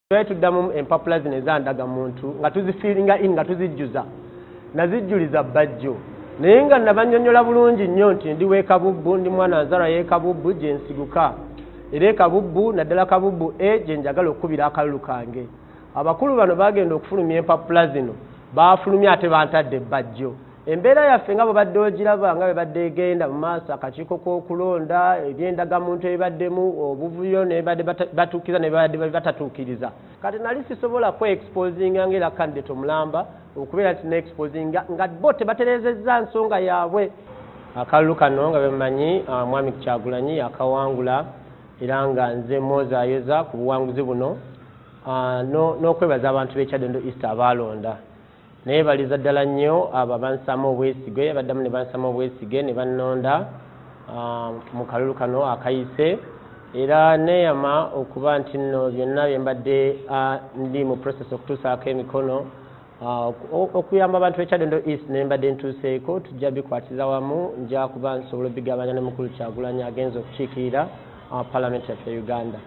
Tuddamu empapula zino ezandaga muntu nga tuzifiiringa in nga tuzijjuza nazijjuliza bajjo naye nga nabanyonnyola bulungi nnyo nti ndi w'ekabubbu ndi mwana nzalwa y'ekabubbu gye nsiguka era ekabubbu naddala kabubbu gye njagala okkubira akalulu kange. Abakulu bano bagenda okufulumya empapula zino baafulumya ate bantadde bajjo. Embeera yaffe nga bwe badde ogiraba nga bwe badde egenda mu maaso akakiiko k'okulonda ebyendagamuntu ebibaddemu obuvuyo ne badde batuukiriza ne badde batatuukiriza. Kati nali sisobola kwe-exposinga ng'era candidate omulamba okubeera nti ne-exposinga nga bo tebatereezezza nsonga yaabwe. Akalulu kano nga bemanyi Mwami Kyagulanyi yakawangula era nga nze Mozaayoza ku buwanguzi buno n'okwebaza abantu b'e Kyaddondo East abaalonda. Naye baliza ddala nnyo abo abansaamu obwesige baddamu ne bansaamu obwesige ne bannonda mu kalulu kano akayise era neeyama okuba nti nno byonna bye mbadde ndi mu process okutuusaako emikono okuyamba abantu b'e Kyaddondo East ne mbadde ntuuseeko tujja bikwatiza wamu nja kuba nsobola obigabanya ne mukulu Kyagulanyi agenza okukiikirira Parliament yaffe Uganda.